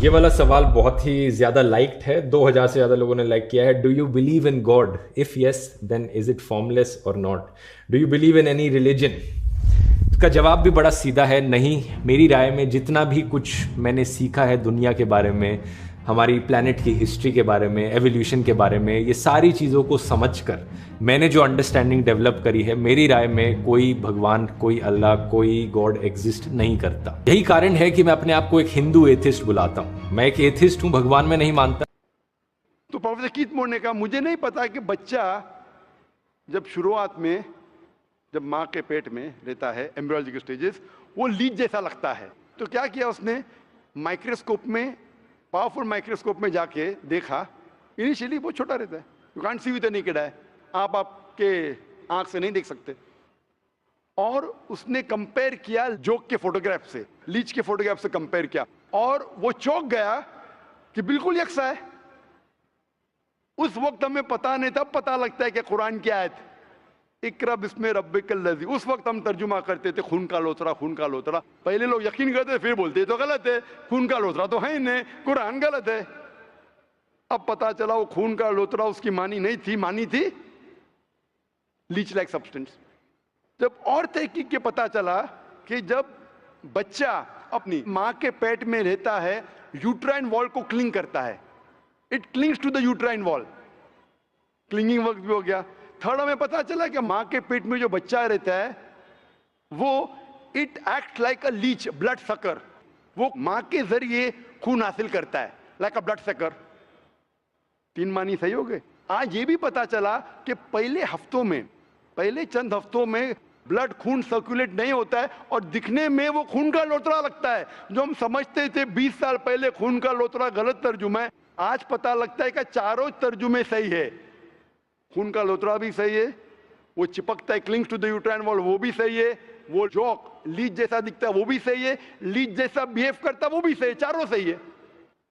ये वाला सवाल बहुत ही ज़्यादा लाइक्ड है। 2000 से ज़्यादा लोगों ने लाइक किया है। Do you believe in God? If yes, then is it formless or not? Do you believe in any religion? इसका जवाब भी बड़ा सीधा है, नहीं। मेरी राय में जितना भी कुछ मैंने सीखा है दुनिया के बारे में, हमारी प्लैनेट की हिस्ट्री के बारे में, एवोल्यूशन के बारे में, ये सारी चीज़ों को समझकर मैंने जो अंडरस्टैंडिंग डेवलप करी है, मेरी राय में कोई भगवान, कोई अल्लाह, कोई गॉड एग्जिस्ट नहीं करता। यही कारण है कि मैं अपने आप को एक हिंदू एथिस्ट बुलाता हूँ। मैं एक एथिस्ट हूँ, भगवान में नहीं मानता। तो प्रोफेसर कीथ मोर ने कहा, मुझे नहीं पता कि बच्चा जब शुरुआत में जब माँ के पेट में रहता है, एम्ब्रियोलॉजिकल स्टेजेस, वो लीच जैसा लगता है। तो क्या किया उसने, माइक्रोस्कोप में, पावरफुल माइक्रोस्कोप में जाके देखा। इनिशियली वो छोटा रहता है, you can't see with the naked eye, आप आपके आंख से नहीं देख सकते। और उसने कंपेयर किया जोक के फोटोग्राफ से, लीच के फोटोग्राफ से कंपेयर किया, और वो चौंक गया कि बिल्कुल यकसा है। उस वक्त हमें पता नहीं था, पता लगता है कि कुरान की आयत इकरा बिस्मे रब्बिकल लज़ी, उस वक्त हम तर्जुमा करते थे खून का लोतरा, खून का लोतरा। पहले लोग यकीन करते थे, फिर बोलते तो गलत है, खून का लोतरा तो है ही नहीं, कुरान गलत है। अब पता चला वो खून का लोतरा उसकी मानी नहीं थी, मानी थी लीच लाइक सब्सटेंस। जब और तहकीक के पता चला कि जब बच्चा अपनी माँ के पेट में रहता है, यूट्राइन वॉल को क्लिंग करता है, it clings to the uterine wall, clinging work भी हो गया। थर्ड, हमें पता चला कि माँ के पेट में जो बच्चा रहता है वो it act like a leech, blood sucker, वो माँ के जरिए खून हासिल करता है, लाइक अ ब्लड सकर। तीन मानी सही हो गए। आज ये भी पता चला कि पहले चंद हफ्तों में ब्लड, खून सर्कुलेट नहीं होता है और दिखने में वो खून का लोतरा लगता है। जो हम समझते थे 20 साल पहले खून का लोतरा गलत तर्जुमा है, आज पता लगता है कि चारों तर्जुमे सही है। खून का लोतरा भी सही है, वो चिपकता है, clings to the uterine wall, वो भी सही है, वो जॉक लीच जैसा दिखता है वो भी सही है, लीच जैसा बिहेव करता है वो भी सही है, चारों सही है।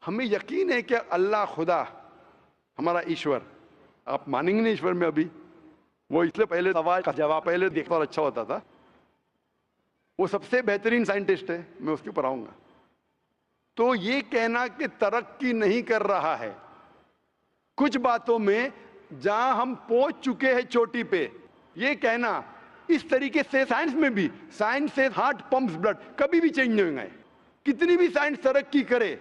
हमें यकीन है कि अल्लाह खुदा हमारा ईश्वर, आप मानेंगे नहीं ईश्वर में अभी, वो इसलिए पहले सवाल का जवाब पहले देखता और अच्छा होता था। वो सबसे बेहतरीन साइंटिस्ट है, मैं उसके ऊपर आऊंगा। तो ये कहना कि तरक्की नहीं कर रहा है, कुछ बातों में जहां हम पहुंच चुके हैं चोटी पे, ये कहना इस तरीके से, साइंस में भी, साइंस से हार्ट पंप्स ब्लड, कभी भी चेंज नहीं होंगे। कितनी भी साइंस तरक्की करे,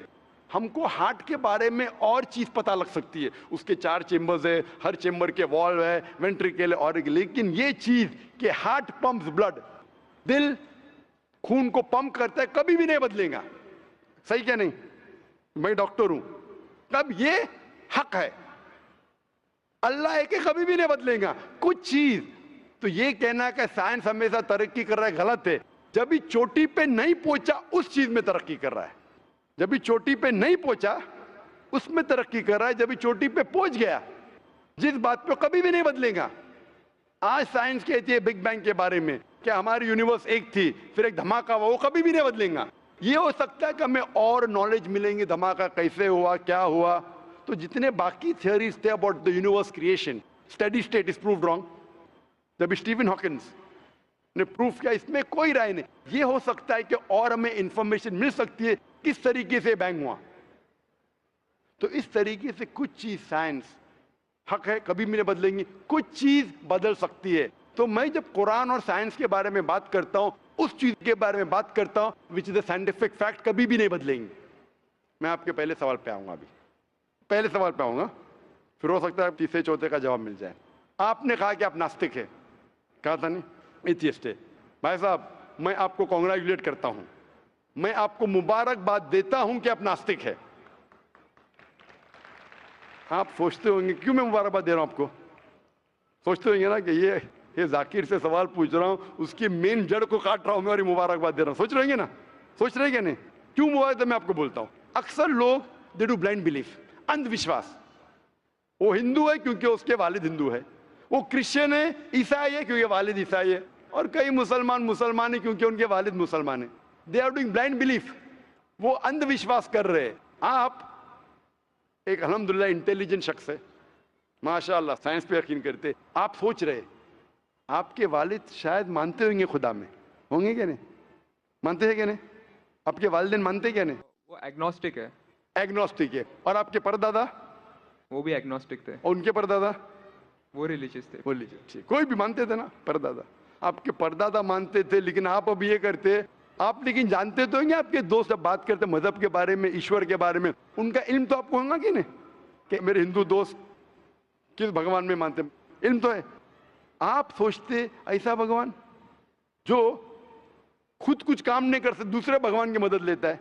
हमको हार्ट के बारे में और चीज पता लग सकती है, उसके 4 चेंबर्स है, हर चेंबर के वॉल्व है, वेंट्रिकल है, और लेकिन ये चीज कि हार्ट पंप्स ब्लड, दिल खून को पंप करता है, कभी भी नहीं बदलेगा। सही क्या नहीं? मैं डॉक्टर हूं, कब ये हक है, अल्लाह है कि कभी भी नहीं बदलेगा कुछ चीज। तो ये कहना कि साइंस हमेशा तरक्की कर रहा है, गलत है। जब भी चोटी पे नहीं पहुंचा उस चीज में तरक्की कर रहा है, जब भी चोटी पे नहीं पहुंचा उसमें तरक्की कर रहा है, जब भी चोटी पे पहुंच गया, जिस बात पे कभी भी नहीं बदलेगा। आज साइंस कहती है बिग बैंग के बारे में कि हमारी यूनिवर्स एक थी, फिर एक धमाका हुआ, वो कभी भी नहीं बदलेगा। ये हो सकता है कि हमें और नॉलेज मिलेंगे, धमाका कैसे हुआ, क्या हुआ। तो जितने बाकी थियोरीज थे about the universe creation, steady state is proved wrong. जब स्टीफन हॉकिंस ने प्रूफ किया, इसमें कोई राय नहीं। ये हो सकता है कि और हमें इंफॉर्मेशन मिल सकती है किस तरीके से बैंग हुआ। तो इस तरीके से कुछ चीज साइंस हक है, कभी भी नहीं बदलेंगी, कुछ चीज बदल सकती है। तो मैं जब कुरान और साइंस के बारे में बात करता हूं, उस चीज के बारे में बात करता हूं which is the scientific fact, कभी भी नहीं बदलेंगे। मैं आपके पहले सवाल पे आऊंगा, अभी पहले सवाल पे आऊंगा, फिर हो सकता है तीसरे चौथे का जवाब मिल जाए। आपने कहा कि आप नास्तिक है, कहा था नहीं, एथियस्ट है। भाई साहब, मैं आपको कॉन्ग्रेचुलेट करता हूं, मैं आपको मुबारकबाद देता हूं कि आप नास्तिक है। आप सोचते होंगे क्यों मैं मुबारकबाद दे रहा हूं आपको, सोचते होंगे ना कि ये जाकिर से सवाल पूछ रहा हूं, उसकी मेन जड़ को काट रहा हूं मैं और ये मुबारकबाद दे रहा हूं। सोच रहे ना, सोच रहे नहीं? क्यों मुबारक मैं आपको बोलता हूं। अक्सर लोग दे डू ब्लाइंड बिलीफ, अंधविश्वास। वो हिंदू है क्योंकि उसके वालिद हिंदू है, वो क्रिश्चियन है, ईसाई है क्योंकि वालिद ईसाई है, और कई मुसलमान है क्योंकि उनके वालिद मुसलमान है। They are doing blind belief, वो अंधविश्वास कर रहे हैं। आप एक अल्हम्दुलिल्लाह इंटेलिजेंट शख्स है, माशाअल्लाह, साइंस पे यकीन करते। आप सोच रहे आपके वालिद शायद मानते होंगे खुदा में, होंगे क्या नहीं? मानते हैं क्या नहीं? आपके वालिदैन मानते क्या नहीं? वो एग्नोस्टिक है। एग्नोस्टिक है। और आपके परदादा? वो भी एग्नोस्टिक थे। और उनके परदादा? वो रिलीजियस थे। वो लीजिए, कोई भी मानते थे ना परदादा। आपके परदादा मानते थे, लेकिन आप अब ये करते आप, लेकिन जानते तो होंगे आपके दोस्त जब बात करते मजहब के बारे में, ईश्वर के बारे में, उनका इल्म तो आपको होगा कि नहीं, कि मेरे हिंदू दोस्त किस भगवान में मानते, इल्म तो है। आप सोचते ऐसा भगवान जो खुद कुछ काम नहीं कर सकते, दूसरे भगवान की मदद लेता है,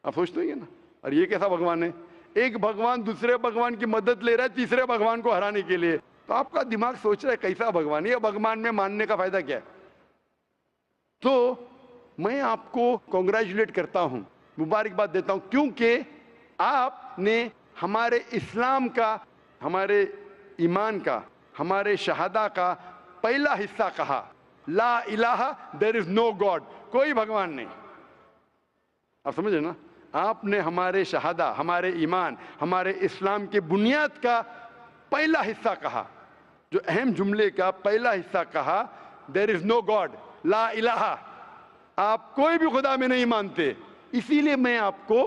आप सोचते होंगे ना। और ये कैसा भगवान है? एक भगवान दूसरे भगवान की मदद ले रहा है तीसरे भगवान को हराने के लिए। तो आपका दिमाग सोच रहा है कैसा भगवान है, ये भगवान में मानने का फायदा क्या है? तो मैं आपको कॉन्ग्रेचुलेट करता हूं, मुबारकबाद देता हूं, क्योंकि आपने हमारे इस्लाम का, हमारे ईमान का, हमारे शहादा का पहला हिस्सा कहा, ला इलाहा, देयर इज नो गॉड, कोई भगवान नहीं। आप समझे ना? आपने हमारे शहादा, हमारे ईमान, हमारे इस्लाम की बुनियाद का पहला हिस्सा कहा, जो अहम जुमले का पहला हिस्सा कहा, देयर इज नो गॉड, ला इलाहा, आप कोई भी खुदा में नहीं मानते। इसीलिए मैं आपको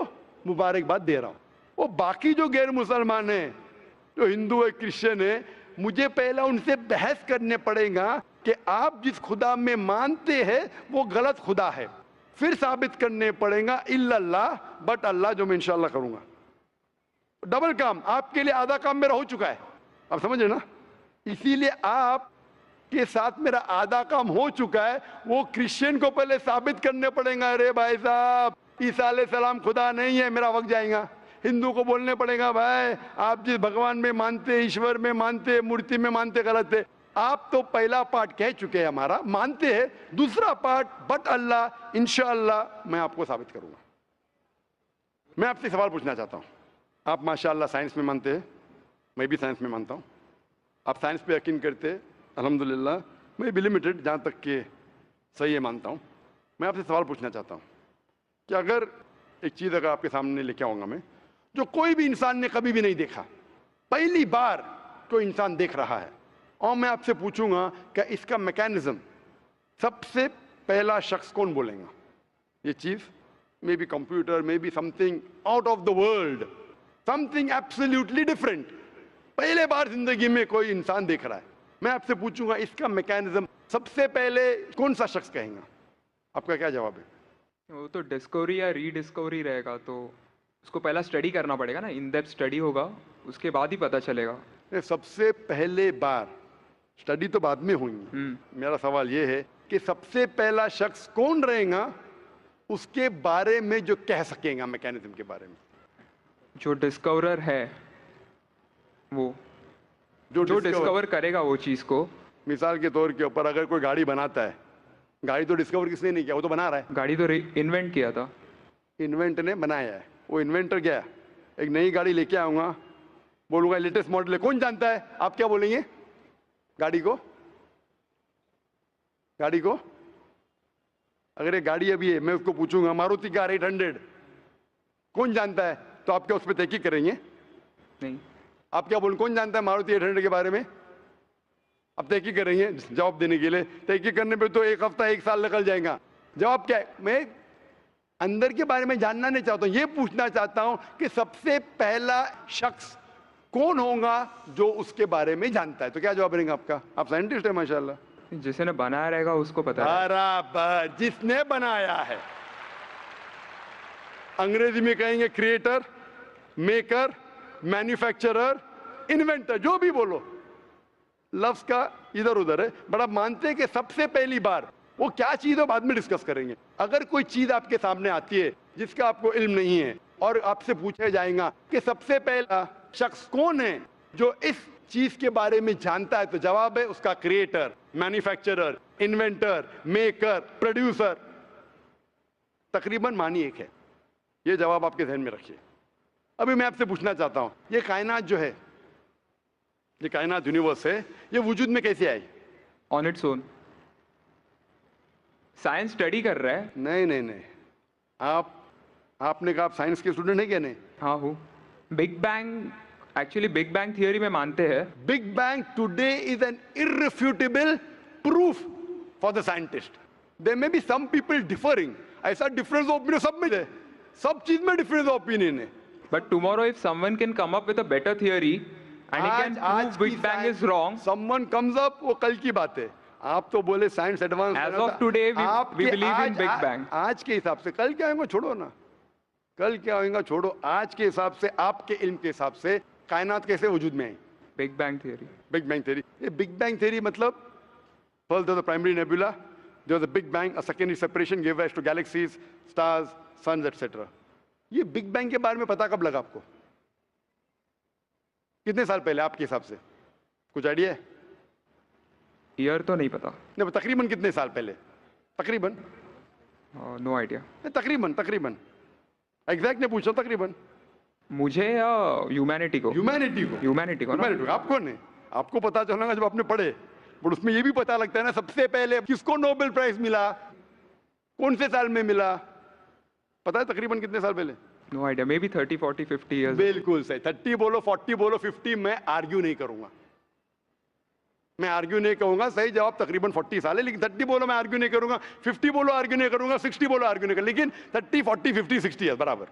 मुबारकबाद दे रहा हूं। वो बाकी जो गैर मुसलमान है, जो हिंदू है, क्रिश्चियन है, मुझे पहला उनसे बहस करने पड़ेगा कि आप जिस खुदा में मानते हैं वो गलत खुदा है, फिर साबित करने पड़ेगा इल्लल्लाह, बट अल्लाह, जो मैं इंशाल्लाह करूंगा। डबल काम, आपके लिए आधा काम मेरा हो चुका है, आप समझे ना? इसीलिए आप के साथ मेरा आधा काम हो चुका है, वो क्रिश्चियन को पहले साबित करने पड़ेगा, अरे भाई साहब ईसा अलैहिस्सलाम खुदा नहीं है, मेरा वक्त जाएगा। हिंदू को बोलने पड़ेगा, भाई आप जिस भगवान में मानते, ईश्वर में मानते, मूर्ति में मानते, गलत है। आप तो पहला पार्ट कह चुके हैं हमारा, मानते हैं, दूसरा पार्ट बट अल्लाह, इंशाअल्लाह मैं आपको साबित करूंगा। मैं आपसे सवाल पूछना चाहता हूं, आप माशाअल्लाह साइंस में मानते हैं, मैं भी साइंस में मानता हूं, आप साइंस पे यकीन करते हैं, अल्हम्दुलिल्लाह, मैं भी लिमिटेड जहाँ तक के सही है मानता हूँ। मैं आपसे सवाल पूछना चाहता हूँ कि अगर एक चीज़ अगर आपके सामने लेके आऊँगा मैं, जो कोई भी इंसान ने कभी भी नहीं देखा, पहली बार कोई इंसान देख रहा है, और मैं आपसे पूछूंगा कि इसका मैकेनिज्म, सबसे पहला शख्स कौन बोलेगा? ये चीज़ may be computer, may be something out of the world, something absolutely different, पहले बार जिंदगी में कोई इंसान देख रहा है। मैं आपसे पूछूंगा इसका मैकेनिज्म सबसे पहले कौन सा शख्स कहेगा? आपका क्या जवाब है? वो तो डिस्कवरी या रीडिस्कवरी रहेगा, तो उसको पहला स्टडी करना पड़ेगा ना, इन डेप्थ स्टडी होगा, उसके बाद ही पता चलेगा। सबसे पहले बार स्टडी तो बाद में होंगी। मेरा सवाल ये है कि सबसे पहला शख्स कौन रहेगा उसके बारे में जो कह सकेगा मैकेनिज्म के बारे में? जो डिस्कवरर है, वो जो डिस्कवर करेगा वो चीज को। मिसाल के तौर के ऊपर अगर कोई गाड़ी बनाता है, गाड़ी तो डिस्कवर किसने नहीं किया, वो तो बना रहा है। गाड़ी तो इन्वेंट किया था, इन्वेंट ने बनाया है। वो इन्वेंटर गया, एक नई गाड़ी लेके आऊंगा, बोलूंगा लेटेस्ट मॉडल है, कौन जानता है? आप क्या बोलेंगे? गाड़ी को, गाड़ी को अगर एक गाड़ी अभी है, मैं उसको पूछूंगा मारुति कार 800 कौन जानता है, तो आप क्या उस पर तहकीक करेंगे? नहीं। आप क्या बोलें, कौन जानता है मारुति 800 के बारे में? अब तहकीक करेंगे जवाब देने के लिए। तहकीक करने पे तो एक हफ्ता, एक साल निकल जाएगा। जवाब क्या है? मैं अंदर के बारे में जानना नहीं चाहता हूं, ये पूछना चाहता हूं कि सबसे पहला शख्स कौन होगा जो उसके बारे में जानता है। तो क्या जवाब रहेगा आपका? आप साइंटिस्ट है माशाल्लाह। जिसने बनाया रहेगा उसको पता है। बराबर, जिसने बनाया है। अंग्रेजी में कहेंगे क्रिएटर, मेकर, मैन्युफैक्चरर, इन्वेंटर, जो भी बोलो, लफ्ज का इधर उधर है, बट आप मानते हैं कि सबसे पहली बार वो क्या चीज है बाद में डिस्कस करेंगे। अगर कोई चीज आपके सामने आती है जिसका आपको इल्म नहीं है और आपसे पूछा जाएगा कि सबसे पहला शख्स कौन है जो इस चीज के बारे में जानता है, तो जवाब है उसका creator, manufacturer, inventor, maker, producer. तकरीबन मानी एक है। ये जवाब आपके ध्यान में रखिए। अभी मैं आपसे पूछना चाहता हूं, ये कायनात जो है, ये कायनात यूनिवर्स है, ये वजूद में कैसे आई? On its own. Science study कर रहा है। नहीं नहीं नहीं, आपने कहा आप साइंस के स्टूडेंट हैं क्या? नहीं। हाँ हूँ। Big bang, actually big bang theory में मानते हैं। Big bang today is an irrefutable proof for the scientist. There may be some people differing, ऐसा डिफरेंस ऑफ ओपिनियन सब में है, सब चीज में डिफरेंस ऑफ ओपिनियन है। But tomorrow, if someone can come up with a better theory and he can prove Big Bang is wrong, someone comes up, वो कल की बात है. आप तो बोले science advance. as of today, we believe in Big Bang. आज के हिसाब से कल क्या होगा छोड़ो ना. कल क्या होगा छोड़ो. आज के हिसाब से, आपके इल्म के हिसाब से कायनात कैसे वजूद में आई? Big Bang theory. Big Bang theory. ये Big Bang theory मतलब first there was the primary nebula, there was a Big Bang, a secondary separation gave rise to galaxies, stars, suns, etc. ये Big Bang के बारे में पता कब लगा आपको? कितने साल पहले आपके हिसाब से? कुछ आइडिया है? ईयर तो नहीं पता. नहीं, तकरीबन कितने साल पहले? तकरीबन? No idea. तकरीबन एग्जैक्ट नहीं पूछो. तकरीबन मुझे या ह्यूमैनिटी को? ह्यूमैनिटी को ना? आपको नहीं, आपको पता चलेगा जब आपने पढ़े. बट उसमें ये भी पता लगता है ना सबसे पहले किसको नोबेल प्राइज मिला, कौन से साल में मिला, पता है तकरीबन कितने साल पहले? No idea. Maybe 30, 40, 50 years. बिल्कुल सही. 30 बोलो, 40 बोलो, 50, मैं आर्ग्यू नहीं करूंगा. मैं आर्ग्यू नहीं कहूंगा. सही जवाब तकरीबन 40 साल है. लेकिन 30 बोलो मैं आर्ग्यू नहीं करूंगा, 50 बोलो आर्ग्यू नहीं करूंगा, 60 बोलो आर्ग्यू नहीं करूंगा. लेकिन 30, 40, 50, 60 ईयर्स बराबर.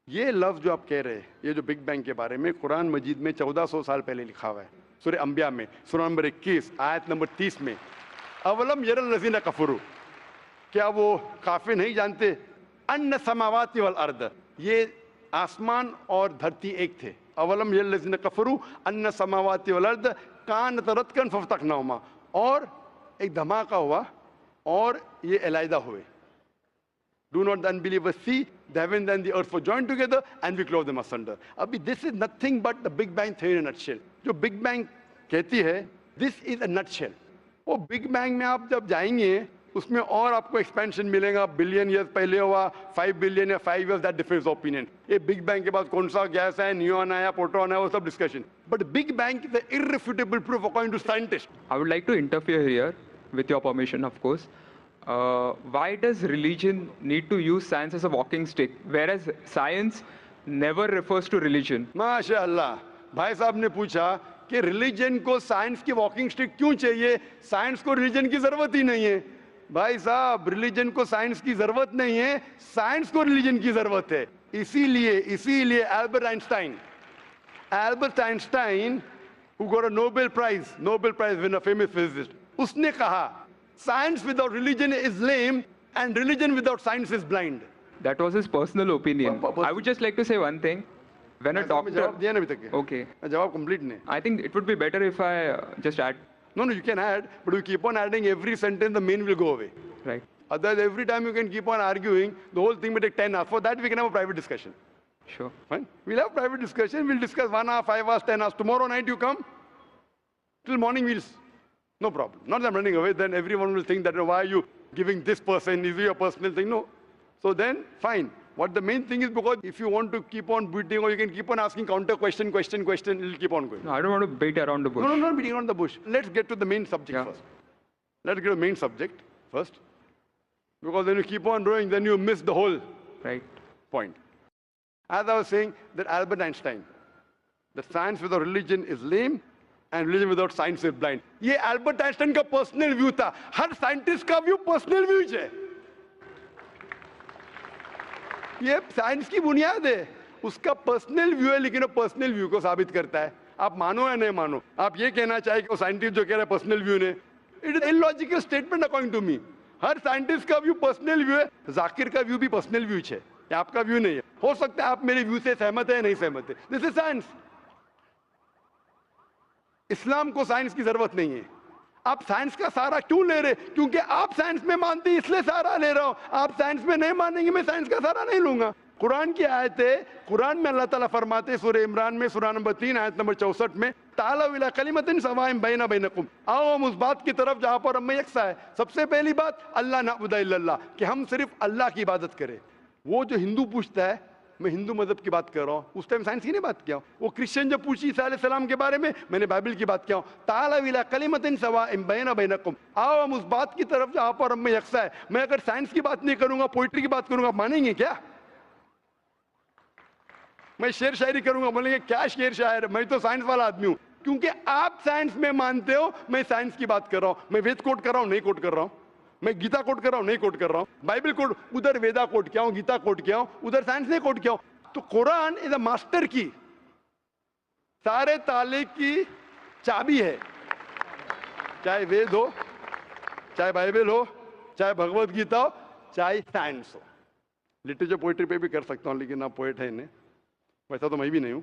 ये लफ्ज जो आप कह रहे हैं, ये जो बिग बैंग के बारे में कुरान मजीद में 1400 साल पहले लिखा हुआ है. सूरह अंबिया में सूरह नंबर 21 आयत नंबर 30 में, अवलम यरल लज़ीना कफरू, क्या वो काफिर नहीं जानते, अन्न समावाति वल अर्द, ये आसमान और धरती एक थे. अवलम यरल लज़ीना कफरू अन्न समावाति वल अर्द कान तरतकन फफ्तकनाहुमा, और एक धमाका हुआ और ये अलहदा हुए. Do not the unbelievers see the heavens and the earth were joined together and we clove them asunder. अभी this is nothing but the Big Bang theory in a nutshell. जो Big Bang कहती है, this is a nutshell. वो Big Bang में आप जब जाएंगे उसमें और आपको एक्सपेंशन मिलेगा. बिलियन ईयर्स पहले हुआ, 5 बिलियन या 5 ईयर्स, दैट डिफरेंस ओपिनियन. ये बिग बैंग के बाद कौन सा गैस है, न्यूट्रॉन आया, प्रोटॉन है, वो सब discussion. But big bang is the irrefutable proof according to scientist. I would like to interfere here, with your permission, of course. Why does religion need to use science as a walking stick, whereas science never refers to religion? माशाअल्लाह, भाई साहब ने पूछा कि religion को science की walking stick क्यों चाहिए, साइंस को रिलीजन की जरूरत ही नहीं है. भाई साहब, रिलीजन को साइंस की जरूरत नहीं है, साइंस को रिलीजन की जरूरत है. इसीलिए Albert Einstein who got a Nobel Prize winner, famous physicist, उसने कहा science without religion is lame and religion without science is blind. That was his personal opinion. I would just like to say one thing. When a doctor... जवाब दिया ना अभी तक. Okay. जवाब complete नहीं. I think it would be better if I just add. No, you can add, but you keep on adding every sentence, the main will go away. Right. Otherwise, every time you can keep on arguing, the whole thing will take 10 hours. For that, we can have a private discussion. Sure. Fine? We'll have private discussion. We'll discuss 1 hour, 5 hours, 10 hours. Tomorrow night you come. Till morning no problem. Not that I'm running away. Then everyone will think that, why are you giving this person? Is it your personal thing? No. So then, fine. What the main thing is, because if you want to keep on beating, or you can keep on asking counter question, it'll keep on going. No, I don't want to beat around the bush. No, not beating around the bush. Let's get to the main subject first. Let's get to the main subject first. Because when you keep on going, then you miss the whole point. As I was saying, that Albert Einstein, that science without religion is lame and religion without science is blind. ये Albert Einstein का personal view था. हर scientist का view personal view है. ये science की बुनियाद है. उसका पर्सनल व्यू है, लेकिन वो पर्सनल व्यू को साबित करता है. आप मानो या नहीं मानो, आप ये कहना चाहे कि वो साइंटिस्ट जो कह रहा है पर्सनल व्यू ने, it is illogical statement according to me. हर साइंटिस्ट का व्यू पर्सनल व्यू है. जाकिर का व्यू भी पर्सनल व्यू है, आपका व्यू नहीं है. हो सकता है आप मेरे व्यू से सहमत है, नहीं सहमत है. This is science. इस्लाम को साइंस की जरूरत नहीं है. आप साइंस का सहारा क्यों ले रहे? क्योंकि आप साइंस में मानते हैं, इसलिए सहारा ले रहा हूं. आप साइंस में नहीं मानेंगे, मैं साइंस का सहारा नहीं लूंगा. कुरान की आयत है, कुरान में अल्लाह ताला फरमाते सूरह इमरान में सूरह नंबर 3 आयत नंबर 64 में, ताला इला कलिमतिन सवाइन बैना बैनकुम, आओ हम उस बात की तरफ जहां पर हम यकसा है. सबसे पहली बात, अल्लाह नअबुदा इल्लल्लाह, कि हम सिर्फ अल्लाह की इबादत करें. वो जो हिंदू पूछता है, मैं हिंदू मजहब की बात कर रहा हूँ, उस टाइम साइंस की नहीं बात किया. वो क्रिश्चियन जब पूछी ईसा अलैहिस्सलाम के बारे में, मैंने बाइबल की बात किया. ताला इला कलिमतिन सवाइन बैना बैनकुम, आओ हम उस बात की तरफ जहां पर हम यकसा है. मैं अगर साइंस की बात नहीं करूंगा, पोइट्री की बात करूंगा, मानेंगे क्या? मैं शेर शायरी करूंगा, बोलेंगे क्या शेर शायर, मैं तो साइंस वाला आदमी हूं. क्योंकि आप साइंस में मानते हो, मैं साइंस की बात कर रहा हूं. मैं वेद कोट कर रहा हूं, नहीं कोट कर रहा हूं. मैं गीता कोट कर रहा हूं, नहीं कोट कर रहा हूं. बाइबल कोट, उधर वेदा कोट किया हूं, गीता कोट किया हूं, उधर साइंस नहीं कोट किया हूं. तो कुरान इज अ मास्टर की, सारे ताले की चाबी है। चाहे वेद हो, चाहे बाइबल हो, चाहे भगवत गीता हो, चाहे साइंस हो। लिटरेचर पोइट्री पे भी कर सकता हूं, लेकिन आप पोएट है नहीं, वैसा तो मैं भी नहीं हूं।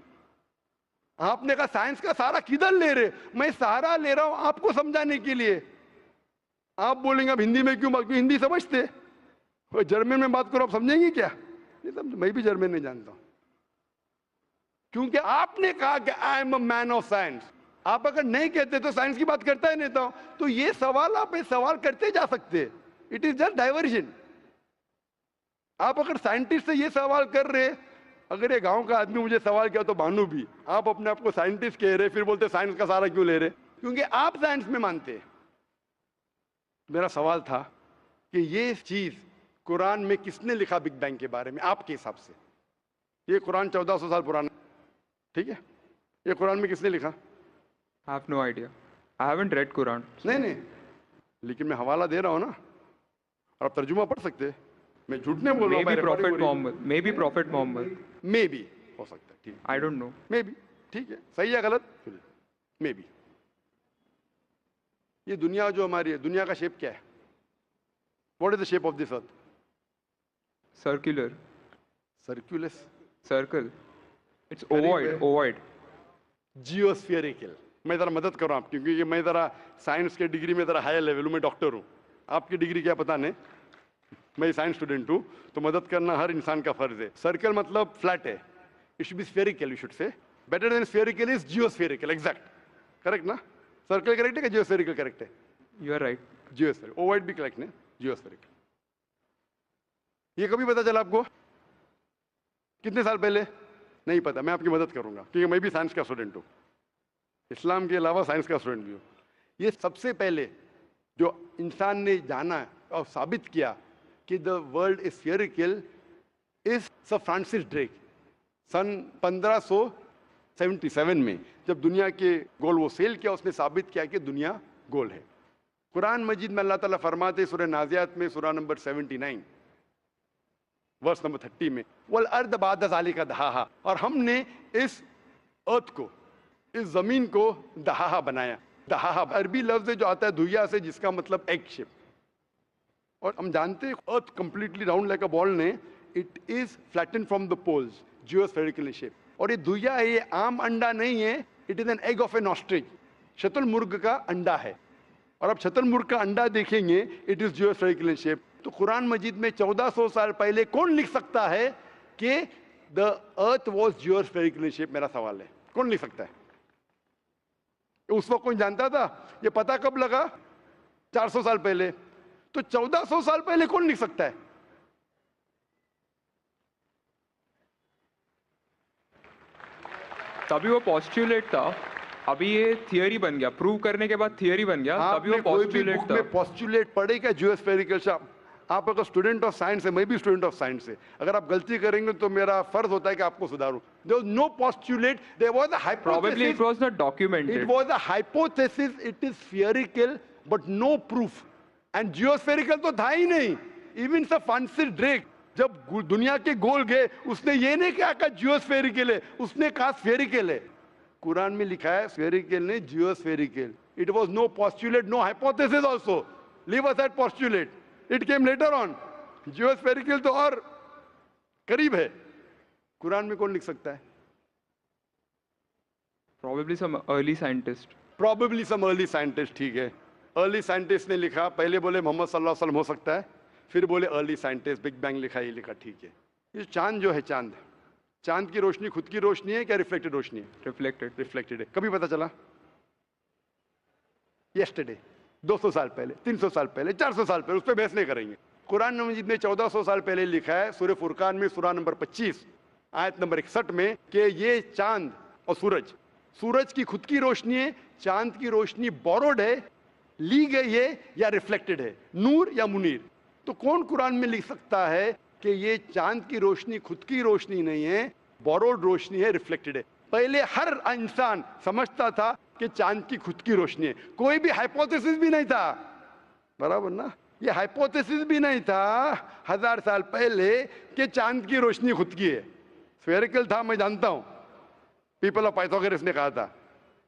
आपने कहा साइंस का सारा किधर ले रहे? मैं सारा ले रहा हूं आपको समझाने के लिए। आप बोलेंगे अब हिंदी में क्यों? क्यों हिंदी समझते? जर्मन में बात करो, आप समझेंगे क्या? नहीं समझ, मैं भी जर्मन नहीं जानता हूं, क्योंकि आपने कहा कि I am a man of science. आप अगर नहीं कहते तो साइंस की बात करता ही नहीं था। तो ये सवाल आप सवाल करते जा सकते, इट इज जस्ट डाइवर्जन। आप अगर साइंटिस्ट से ये सवाल कर रहे, अगर ये गांव का आदमी मुझे सवाल किया तो भानु भी, आप अपने आप को साइंटिस्ट कह रहे, फिर बोलते साइंस का सारा क्यों ले रहे? क्योंकि आप साइंस में मानते। मेरा सवाल था कि ये चीज कुरान में किसने लिखा बिग बैंग के बारे में आपके हिसाब से? ये कुरान 1400 साल पुराना, ठीक है? ये कुरान में किसने लिखा? I have no idea. I haven't read Quran. नहीं, लेकिन मैं हवाला दे रहा हूं ना, और आप तर्जुमा पढ़ सकते हैं। मैं झूठ नहीं बोल रहा हूं। Maybe Prophet Muhammad. Maybe Prophet Muhammad. May be हो सकता है, ठीक है। I don't know. May be, ठीक है, सही है गलत? May be. ये दुनिया जो हमारी है, दुनिया का शेप क्या है? What is the shape of this earth? Circular. सर्कुलस, Circle. It's Very ovoid. well. Ovoid. जियोस्फेरिकल। मैं जरा मदद कर रहा हूं आप, क्योंकि मैं जरा साइंस के डिग्री में जरा हायर लेवल हूं, मैं डॉक्टर हूं। आपकी डिग्री क्या पता नहीं, मैं साइंस स्टूडेंट हूं, तो मदद करना हर इंसान का फर्ज है। सर्कल मतलब फ्लैट है, it should be spherical, you should say. Better than spherical is geospherical, exact, correct ना? सर्कल करेक्ट है कि जियोस्फेरिकल करेक्ट है? You are right. Geospherical, ovoid भी करेक्ट है, जियोस्फेरिकल। ये कभी पता चला आपको? कितने साल पहले? नहीं पता, मैं आपकी मदद करूंगा, क्योंकि मैं भी साइंस का स्टूडेंट हूं, इस्लाम के अलावा साइंस का स्टूडेंट भी हूं। ये सबसे पहले जो इंसान ने जाना और साबित किया कि the world is spherical is sir Francis Drake. सन 1577 में जब दुनिया के गोल वो सेल किया, उसने साबित किया कि दुनिया गोल है। कुरान मजीद में अल्लाह ताला फरमाते सूरह नाज़ियात में सूरह नंबर 79 वर्स नंबर 30 में, वल अर्द बाद ज़ालिका दहाहा, और हमने इस अर्थ को, इस जमीन को दहाहा बनाया। दहाहा अरबी लफ्ज जो आता है धुइया से, जिसका मतलब एग शेप। और हम जानते हैं earth completely round like a ball ने, it is flatten from the poles, geospherical shape. और ये धुइया है, ये आम अंडा नहीं है, it is an egg of an ostrich, शतुरमुर्ग का अंडा है। और अब शतुरमुर्ग का अंडा देखेंगे, इट इज जियोस्फेरिकल शेप। तो कुरान मजीद में 1400 साल पहले कौन लिख सकता है कि द अर्थ वॉज जियोस्फेरिकल शेप? मेरा सवाल है, कौन लिख सकता है? उस वक्त कौन जानता था? ये पता कब लगा? 400 साल पहले। तो 1400 साल पहले कौन लिख सकता है? तभी वो पोस्टुलेट था, अभी ये थियरी बन गया, प्रूव करने के बाद थियरी बन गया, तभी वो पोस्टुलेट था। पोस्टुलेट पढ़ेगा जियोस्फेरिकल। आप अगर स्टूडेंट ऑफ साइंस है, मैं भी स्टूडेंट ऑफ साइंस है, अगर आप गलती करेंगे तो मेरा फर्ज होता है कि आपको सुधारूं। There was no postulate, there was a hypothesis. Probably it was not documented. It was a hypothesis, it is spherical but no proof. And geospherical तो था ही नहीं। Even Sir Francis Drake जब दुनिया के गोल गए, उसने ये नहीं कहा जियोस्फेरिकल है, उसने कहा स्फेरिकल है। कुरान में लिखा है स्फेरिकल नहीं, जियोस्फेरिकल। It was no postulate, no hypothesis also. Leave aside postulate. It came later on. जियोस्फेरिकल तो और करीब है। कुरान में कौन लिख सकता है? Probably some early scientist. Probably some early scientist, ठीक है। अर्ली साइंटिस्ट ने लिखा, पहले बोले मोहम्मद सल्लल्लाहु अलैहि वसल्लम हो सकता है, फिर बोले अर्ली साइंटिस्ट, बिग बैंग लिखा, ये लिखा, ठीक है। ये चांद जो है, चांद की रोशनी खुद की रोशनी है क्या रिफ्लेक्टेड रोशनी है? Reflected. रिफ्लेक्टेड है। कभी पता चला? यस्टरडे, 200 साल पहले, 300 साल पहले, 400 साल पहले, उस पर बहस नहीं करेंगे। कुरान मजीद में 1400 साल पहले लिखा है सूरह फुरकान में सूरह नंबर 25 आयत नंबर 61 में कि ये चांद और सूरज की खुद की रोशनी है, चांद की रोशनी बोरोड है, ली गई है या रिफ्लेक्टेड है, नूर या मुनीर। तो कौन कुरान में लिख सकता है कि ये चांद की रोशनी खुद की रोशनी नहीं है, बोरोड रोशनी है, रिफ्लेक्टेड है? पहले हर इंसान समझता था कि चांद की खुद की रोशनी है, कोई भी हाइपोथेसिस भी नहीं था, बराबर ना? ये हाइपोथेसिस भी नहीं था 1000 साल पहले कि चांद की रोशनी खुद की है। स्फेरिकल था, मैं जानता हूं, पीपल ऑफ पाइथागोरस ने कहा था।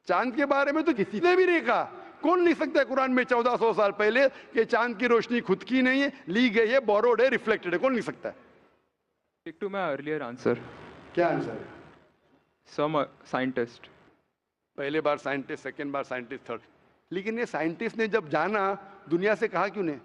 चांद के बारे में तो किसी ने भी नहीं कहा। कौन लिख सकता है कुरान में 1400 साल पहले कि चांद की रोशनी खुद की नहीं है, ली गई है, बोरोड है, रिफ्लेक्टेड है? कौन लिख सकता है? Stick to my earlier answer. क्या आंसर है? Some scientist. पहले बार साइंटिस्ट, सेकेंड बार साइंटिस्ट, थर्ड। लेकिन ये साइंटिस्ट ने जब जाना, दुनिया से कहा क्यों नहीं?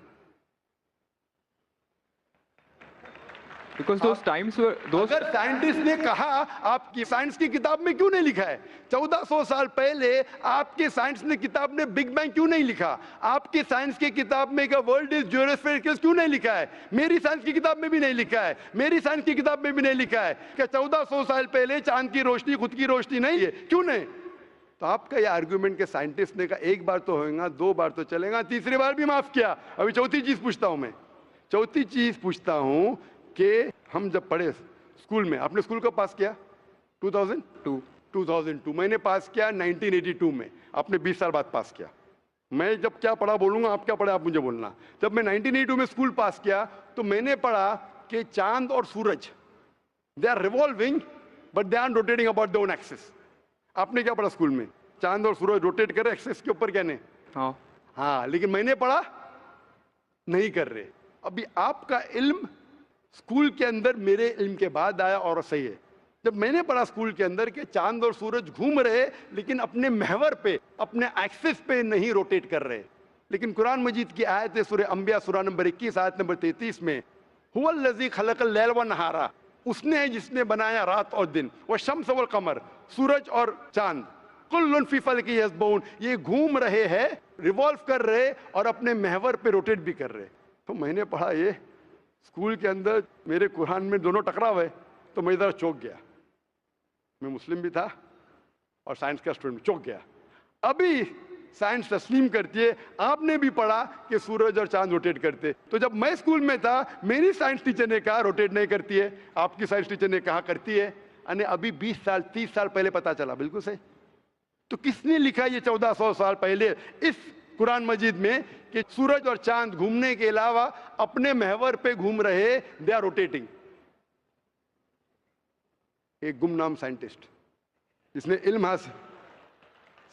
Because those times were those. अगर साइंटिस्ट ने कहा, आपकी साइंस की किताब में क्यों नहीं लिखा है? 1400 साल पहले आपके साइंस ने किताब में बिग बैंग क्यों नहीं लिखा? आपकी साइंस की किताब में वर्ल्ड इज ज्योमेट्रिकल क्यों नहीं लिखा है? मेरी साइंस की किताब में भी नहीं लिखा है, मेरी साइंस की किताब में भी नहीं लिखा है कि 1400 साल पहले चांद की रोशनी खुद की रोशनी नहीं है। क्यों नहीं? तो आपका ये आर्गुमेंट के साइंटिस्ट ने कहा एक बार तो होगा, दो बार तो चलेगा, तीसरी बार भी माफ किया। अभी चौथी चीज पूछता हूं मैं, चौथी चीज पूछता हूं कि हम जब पढ़े स्कूल में, आपने स्कूल कब पास किया? 2002। मैंने पास किया 1982 में, आपने 20 साल बाद पास किया। मैं जब क्या पढ़ा बोलूंगा, आप क्या पढ़ा आप मुझे बोलना। जब मैं 1982 में स्कूल पास किया तो मैंने पढ़ा कि चांद और सूरज they are revolving but they are rotating about their own axis. आपने क्या पढ़ा स्कूल में? चांद और सूरज रोटेट कर रहे एक्सिस के ऊपर, कहने हाँ, लेकिन मैंने पढ़ा नहीं कर रहे। अभी आपका इल्म स्कूल के अंदर मेरे इल्म के बाद आया और सही है। जब मैंने पढ़ा स्कूल के अंदर कि चांद और सूरज घूम रहे लेकिन अपने महवर पे, अपने एक्सिस पे नहीं रोटेट कर रहे। लेकिन कुरान मजीद की आयत है सूरह अंबिया सूरह नंबर 21 आयत नंबर 33 में, हुवल्लज़ी खलक़ल लैल व नहारा, उसने है जिसने बनाया रात और दिन, व शम्स वल कमर, सूरज और चांद, कुल्लुन फी फ़ल्किन यस्बहून, ये घूम रहे हैं, रिवॉल्व कर रहे और अपने महवर पे रोटेट भी कर रहे। तो मैंने पढ़ा ये स्कूल के अंदर, मेरे कुरान में दोनों टकराव है, तो मैं इधर चौंक गया। मैं मुस्लिम भी था और साइंस का स्टूडेंट, चौंक गया। अभी साइंस तस्लीम करती है, आपने भी पढ़ा कि सूरज और चांद रोटेट करते। तो जब मैं स्कूल में था, मेरी साइंस टीचर ने कहा रोटेट नहीं करती है, आपकी साइंस टीचर ने कहा करती है। अने अभी 20 साल 30 साल पहले पता चला, बिल्कुल सही। तो किसने लिखा ये 1400 साल पहले इस कुरान मजीद में कि सूरज और चांद घूमने के अलावा अपने महवर पे घूम रहे, दे आर रोटेटिंग? एक गुमनाम साइंटिस्ट जिसने इल्म हासिल।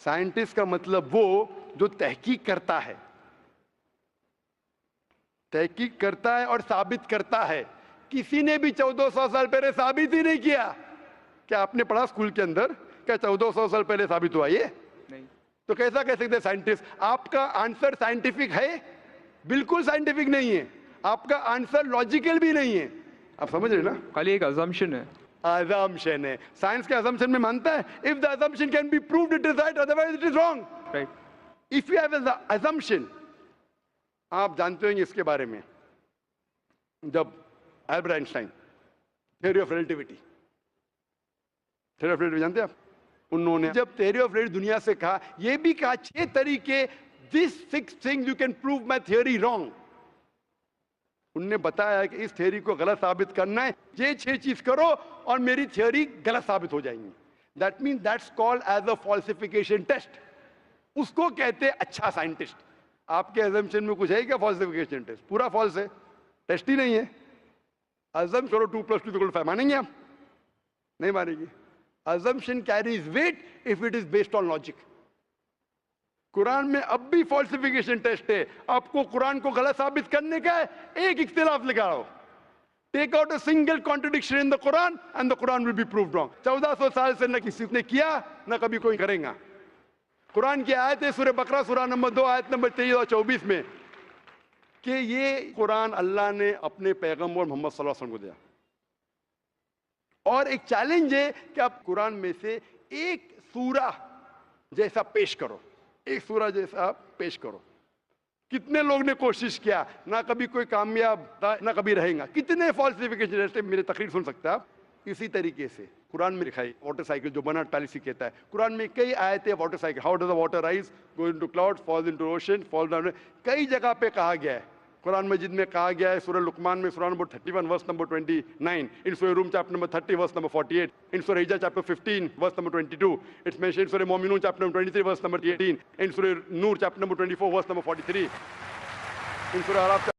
साइंटिस्ट का मतलब वो जो तहकीक करता है, तहकीक करता है और साबित करता है। किसी ने भी 1400 साल पहले साबित ही नहीं किया। क्या आपने पढ़ा स्कूल के अंदर क्या 1400 साल पहले साबित हुआ? ये नहीं। तो कैसा कह सकते साइंटिस्ट? आपका आंसर साइंटिफिक है? बिल्कुल साइंटिफिक नहीं है। आपका आंसर लॉजिकल भी नहीं है। आप समझ रहे ना? खाली एक assumption है। assumption है। साइंस के assumption में मानता है if the assumption can be proved it is right, otherwise it is wrong. Right. If you have an assumption, आप जानते होंगे इसके बारे में, जब Albert Einstein theory of relativity, theory of relativity जानते हैं आप? उन्होंने जब थ्योरी ऑफ रिलेटिविटी दुनिया से कहा, यह भी कहा 6 तरीके, this 6 things you can prove my theory wrong. उनने बताया कि इस थ्योरी को गलत साबित करना है, ये 6 चीज करो और मेरी थ्योरी गलत साबित हो जाएंगी। That mean that's called as a falsification test. उसको कहते हैं अच्छा साइंटिस्ट। आपके अजम्पशन में कुछ है क्या फॉल्सिफिकेशन टेस्ट? पूरा फॉल्स है, टेस्ट ही नहीं है। अजम करो 2 + 2 = 5, मानेंगे आप? नहीं मानेंगे। assumption carries weight if it is based on logic. Quran में अब भी फॉल्सिफिकेशन टेस्ट है। आपको कुरान को गलत साबित करने का है, एक इख्तिलाफ लगाओ, take out a single contradiction in the Quran and the Quran will be proved wrong. 1400 साल से न किसी ने किया न कभी कोई करेगा। कुरान की आयत है सूरह बकरा सूरह नंबर 2 आयत नंबर 23 और 24 में कि ये कुरान अल्लाह ने अपने पैगंबर मोहम्मद सल्लल्लाहु अलैहि वसल्लम को दिया। और एक चैलेंज है कि आप कुरान में से एक सूरा जैसा पेश करो, एक सूरा जैसा पेश करो। कितने लोग ने कोशिश किया, ना कभी कोई कामयाब था ना कभी रहेगा। कितने फॉल्सिफिकेशन, जैसे मेरे तकरीर सुन सकते हैं आप। इसी तरीके से कुरान में लिखा है वाटर साइकिल जो बना पॉलिसी कहता है। कुरान में कई आयतें water cycle, how does the water rise, go into cloud, falls into ocean, fall down, कई जगह पे कहा गया है। कुरान मजिद में कहा गया है सूरह लुकमान में सूरह नंबर 31 वर्स नंबर 29, इन सूरह रूम chapter number 30 verse number 48, in सूरह हिजर chapter 15 verse number 22, it's mentioned in सूरह मोमिनून chapter number 23 verse number 18, in सूरह नूर chapter number 24 verse number 43, in सूरह अराफ